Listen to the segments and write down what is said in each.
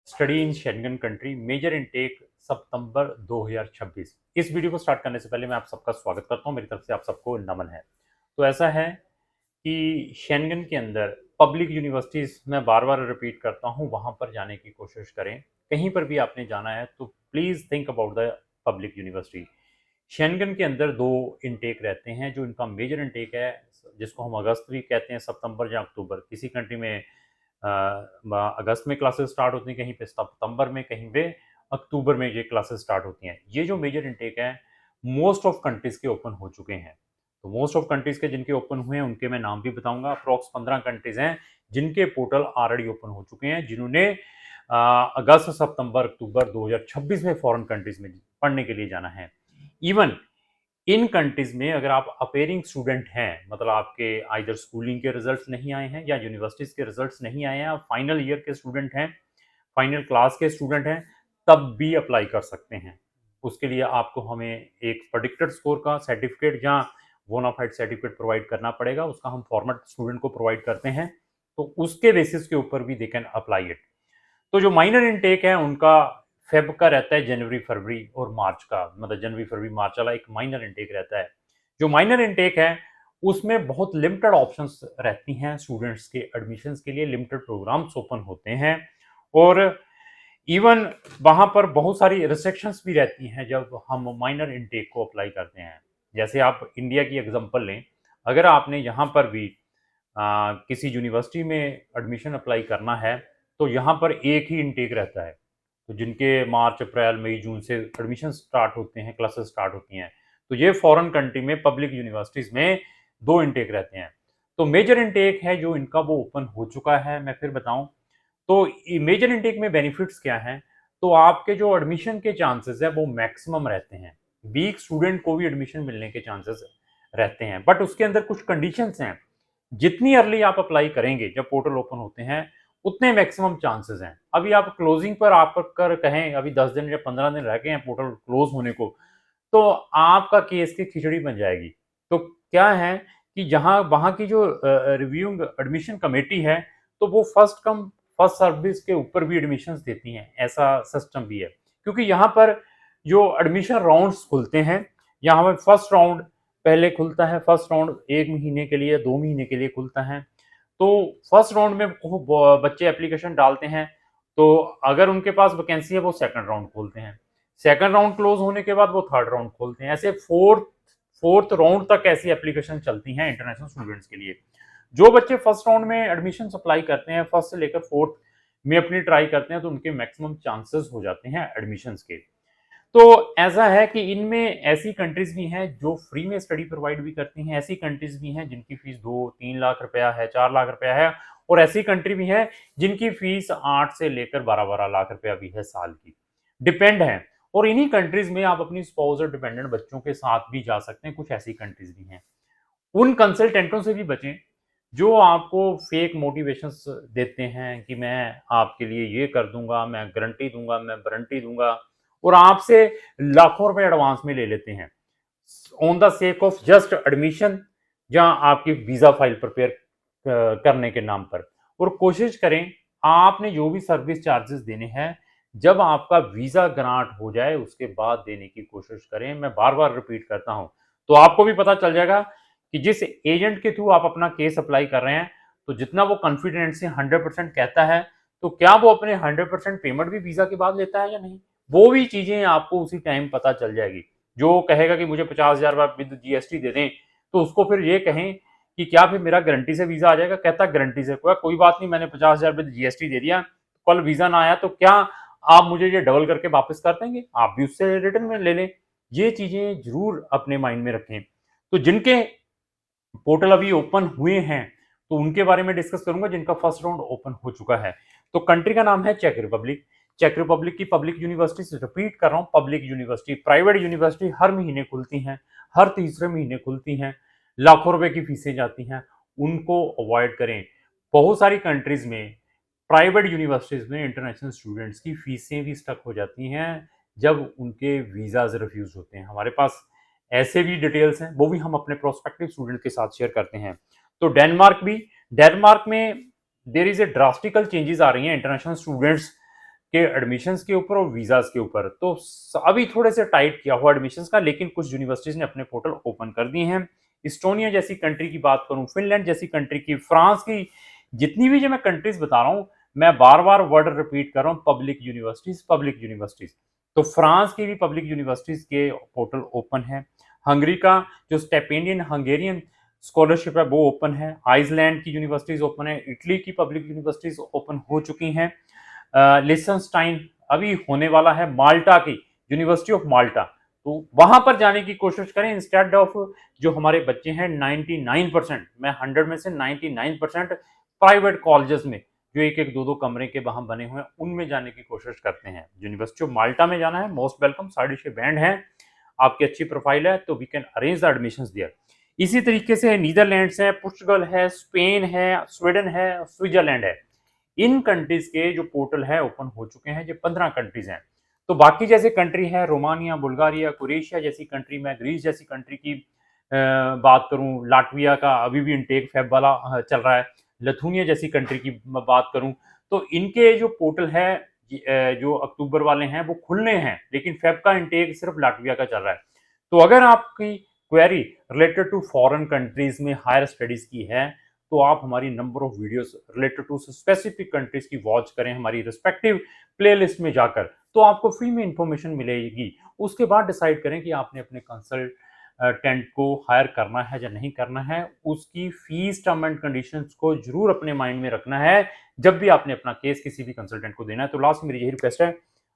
Study in Schengen country major intake September 2026। इस video को start करने से पहले मैं आप सबका स्वागत करता हूं। मेरी तरफ से आप सबको नमन है। तो ऐसा है कि शेंगन के अंदर पब्लिक यूनिवर्सिटीज मैं बार बार रिपीट करता हूं, वहां पर जाने की कोशिश करें। कहीं पर भी आपने जाना है तो please think about the public university. Schengen के अंदर दो इनटेक रहते हैं। जो इनका मेजर इनटेक है, जिसको हम अगस्त भी कहते हैं, सितंबर या अक्टूबर। किसी कंट्री में अगस्त में क्लासेस स्टार्ट होती हैं, कहीं पे सितंबर में, कहीं पे अक्टूबर में ये क्लासेस स्टार्ट होती हैं। ये जो मेजर इनटेक है मोस्ट ऑफ कंट्रीज के ओपन हो चुके हैं। तो मोस्ट ऑफ कंट्रीज के जिनके ओपन हुए हैं उनके मैं नाम भी बताऊंगा। अप्रॉक्स 15 कंट्रीज हैं जिनके पोर्टल ऑलरेडी ओपन हो चुके हैं, जिन्होंने अगस्त सितंबर अक्टूबर 2026 में फॉरेन कंट्रीज में पढ़ने के लिए जाना है। इवन इन कंट्रीज में अगर आप अपेयरिंग स्टूडेंट हैं, मतलब आपके आइदर स्कूलिंग के रिजल्ट्स नहीं आए हैं या यूनिवर्सिटीज के रिजल्ट्स नहीं आए हैं, आप फाइनल ईयर के स्टूडेंट हैं, फाइनल क्लास के स्टूडेंट हैं, तब भी अप्लाई कर सकते हैं। उसके लिए आपको हमें एक प्रेडिक्टेड स्कोर का सर्टिफिकेट या बोनाफाइड सर्टिफिकेट प्रोवाइड करना पड़ेगा। उसका हम फॉर्मेट स्टूडेंट को प्रोवाइड करते हैं, तो उसके बेसिस के ऊपर भी दे कैन अप्लाई इट। तो जो माइनर इनटेक है उनका फेब का रहता है, जनवरी फरवरी और मार्च का, मतलब जनवरी फरवरी मार्च वाला एक माइनर इनटेक रहता है। जो माइनर इनटेक है उसमें बहुत लिमिटेड ऑप्शंस रहती हैं स्टूडेंट्स के एडमिशन्स के लिए, लिमिटेड प्रोग्राम्स ओपन होते हैं और इवन वहां पर बहुत सारी रिस्ट्रिक्शंस भी रहती हैं जब हम माइनर इनटेक को अप्लाई करते हैं। जैसे आप इंडिया की एग्जांपल लें, अगर आपने यहाँ पर भी किसी यूनिवर्सिटी में एडमिशन अप्लाई करना है तो यहाँ पर एक ही इनटेक रहता है। तो जिनके मार्च अप्रैल मई जून से एडमिशन स्टार्ट होते हैं, क्लासेस स्टार्ट होती हैं, तो ये फॉरेन कंट्री में पब्लिक यूनिवर्सिटीज में दो इनटेक रहते हैं। तो मेजर इनटेक है जो इनका वो ओपन हो चुका है। मैं फिर बताऊं तो मेजर इनटेक में बेनिफिट्स क्या हैं। तो आपके जो एडमिशन के चांसेस है वो मैक्सिमम रहते हैं। वीक स्टूडेंट को भी एडमिशन मिलने के चांसेस रहते हैं, बट उसके अंदर कुछ कंडीशंस हैं। जितनी अर्ली आप अप्लाई करेंगे जब पोर्टल ओपन होते हैं उतने मैक्सिमम चांसेस हैं। अभी आप क्लोजिंग पर आप कर कहें अभी 10 दिन या 15 दिन रह गए हैं पोर्टल क्लोज होने को, तो आपका केस की खिचड़ी बन जाएगी। तो क्या है कि जहां वहां की जो रिव्यूइंग एडमिशन कमेटी है, तो वो फर्स्ट कम फर्स्ट सर्विस के ऊपर भी एडमिशंस देती हैं। ऐसा सिस्टम भी है, क्योंकि यहाँ पर जो एडमिशन राउंड्स खुलते हैं, यहाँ पर फर्स्ट राउंड पहले खुलता है। फर्स्ट राउंड 1 महीने के लिए, 2 महीने के लिए खुलता है। तो फर्स्ट राउंड में बच्चे एप्लीकेशन डालते हैं, तो अगर उनके पास वैकेंसी है वो सेकंड राउंड खोलते हैं। सेकंड राउंड क्लोज होने के बाद वो थर्ड राउंड खोलते हैं। ऐसे फोर्थ राउंड तक ऐसी एप्लीकेशन चलती हैं इंटरनेशनल स्टूडेंट्स के लिए। जो बच्चे फर्स्ट राउंड में एडमिशन अप्लाई करते हैं, फर्स्ट से लेकर फोर्थ में अपनी ट्राई करते हैं, तो उनके मैक्सिमम चांसेस हो जाते हैं एडमिशन के। तो ऐसा है कि इनमें ऐसी कंट्रीज भी हैं जो फ्री में स्टडी प्रोवाइड भी करती हैं, ऐसी कंट्रीज भी हैं जिनकी फीस 2-3 लाख रुपया है, 4 लाख रुपया है, और ऐसी कंट्री भी है जिनकी फीस 8 से लेकर 12-12 लाख रुपया भी है साल की। डिपेंड है। और इन्हीं कंट्रीज में आप अपनी स्पाउस और डिपेंडेंट बच्चों के साथ भी जा सकते हैं। कुछ ऐसी कंट्रीज भी हैं। उन कंसल्टेंटों से भी बचें जो आपको फेक मोटिवेशंस देते हैं कि मैं आपके लिए ये कर दूंगा, मैं गारंटी दूंगा, मैं वारंटी दूंगा, और आपसे लाखों रुपए एडवांस में ले लेते हैं on the sake of just admission या आपकी वीजा फाइल प्रिपेयर करने के नाम पर। और कोशिश करें आपने जो भी सर्विस चार्जेस देने हैं, जब आपका वीजा ग्रांट हो जाए उसके बाद देने की कोशिश करें। मैं बार बार रिपीट करता हूं, तो आपको भी पता चल जाएगा कि जिस एजेंट के थ्रू आप अपना केस अप्लाई कर रहे हैं, तो जितना वो कॉन्फिडेंट से 100% कहता है, तो क्या वो अपने 100% पेमेंट भी वीजा के बाद लेता है या नहीं, वो भी चीजें आपको उसी टाइम पता चल जाएगी। जो कहेगा कि मुझे 50,000 विद जीएसटी दे दें, तो उसको फिर ये कहें कि क्या फिर मेरा गारंटी से वीजा आ जाएगा। कहता गारंटी से, कोई बात नहीं, मैंने 50,000 विद जीएसटी दे दिया, कल वीजा ना आया तो क्या आप मुझे ये डबल करके वापस कर देंगे? आप भी उससे रिटर्न में ले लें। ये चीजें जरूर अपने माइंड में रखें। तो जिनके पोर्टल अभी ओपन हुए हैं तो उनके बारे में डिस्कस करूंगा, जिनका फर्स्ट राउंड ओपन हो चुका है। तो कंट्री का नाम है चेक रिपब्लिक। चेक रिपब्लिक की पब्लिक यूनिवर्सिटी, रिपीट कर रहा हूं, पब्लिक यूनिवर्सिटी। प्राइवेट यूनिवर्सिटी हर महीने खुलती हैं, हर तीसरे महीने खुलती हैं, लाखों रुपए की फीसें जाती हैं, उनको अवॉइड करें। बहुत सारी कंट्रीज में प्राइवेट यूनिवर्सिटीज में इंटरनेशनल स्टूडेंट्स की फीसें भी स्टक हो जाती हैं जब उनके वीजाज रिफ्यूज होते हैं। हमारे पास ऐसे भी डिटेल्स हैं, वो भी हम अपने प्रोस्पेक्टिव स्टूडेंट के साथ शेयर करते हैं। तो डेनमार्क में there is a drastical changes आ रही हैं इंटरनेशनल स्टूडेंट्स के एडमिशन्स के ऊपर और वीज़ाज़ के ऊपर। तो अभी थोड़े से टाइट किया हुआ एडमिशन्स का, लेकिन कुछ यूनिवर्सिटीज़ ने अपने पोर्टल ओपन कर दिए हैं। इस्टोनिया जैसी कंट्री की बात करूँ, फिनलैंड जैसी कंट्री की, फ्रांस की, जितनी भी जो मैं कंट्रीज़ बता रहा हूँ, मैं बार-बार वर्ड रिपीट कर रहा हूँ, पब्लिक यूनिवर्सिटीज़, पब्लिक यूनिवर्सिटीज़। तो फ्रांस की भी पब्लिक यूनिवर्सिटीज़ के पोर्टल ओपन है। हंगरी का जो स्टिपेंडियन हंगेरियन स्कॉलरशिप है वो ओपन है। आइसलैंड की यूनिवर्सिटीज़ ओपन है। इटली की पब्लिक यूनिवर्सिटीज़ ओपन हो चुकी हैं। लिechtenstein अभी होने वाला है। माल्टा की यूनिवर्सिटी ऑफ माल्टा, तो वहां पर जाने की कोशिश करें इंस्टेड ऑफ जो हमारे बच्चे हैं 99%, मैं 100 में से 99% प्राइवेट कॉलेजेस में जो एक एक दो दो कमरे के वहां बने हुए हैं उनमें जाने की कोशिश करते हैं। यूनिवर्सिटी ऑफ माल्टा में जाना है, मोस्ट वेलकम, साढ़े 6 बैंड है, आपकी अच्छी प्रोफाइल है तो we can arrange the admissions there. इसी तरीके से नीदरलैंड्स है, पुर्तगाल है, स्पेन है, स्वीडन है, स्विट्जरलैंड है। इन कंट्रीज के जो पोर्टल है ओपन हो चुके हैं। ये 15 कंट्रीज हैं। तो बाकी जैसे कंट्री है रोमानिया, बुल्गारिया, क्रोएशिया जैसी कंट्री में, ग्रीस जैसी कंट्री की बात करूं, लाटविया का अभी भी इनटेक फेब वाला चल रहा है। लिथुआनिया जैसी कंट्री की बात करूं तो इनके जो पोर्टल है जो अक्टूबर वाले हैं वो खुलने हैं, लेकिन फेब का इनटेक सिर्फ लाटविया का चल रहा है। तो अगर आपकी query related to foreign countries में हायर स्टडीज की है तो आप हमारी number of videos related to specific countries की वॉच करें हमारी रिस्पेक्टिव प्लेलिस्ट में जाकर, तो आपको फ्री में इंफॉर्मेशन मिलेगी। उसके बाद डिसाइड करें कि आपने अपने कंसल्टेंट को हायर करना है या नहीं करना है। उसकी फीस, टर्म एंड कंडीशंस को जरूर अपने माइंड में रखना है जब भी आपने अपना केस किसी भी कंसल्टेंट को देना है। तो लास्ट में मेरी यही रिक्वेस्ट है,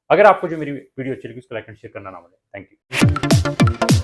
अगर आपको जो मेरी वीडियो अच्छी लगी उसको लाइक एंड शेयर करना ना भूलें। Thank you.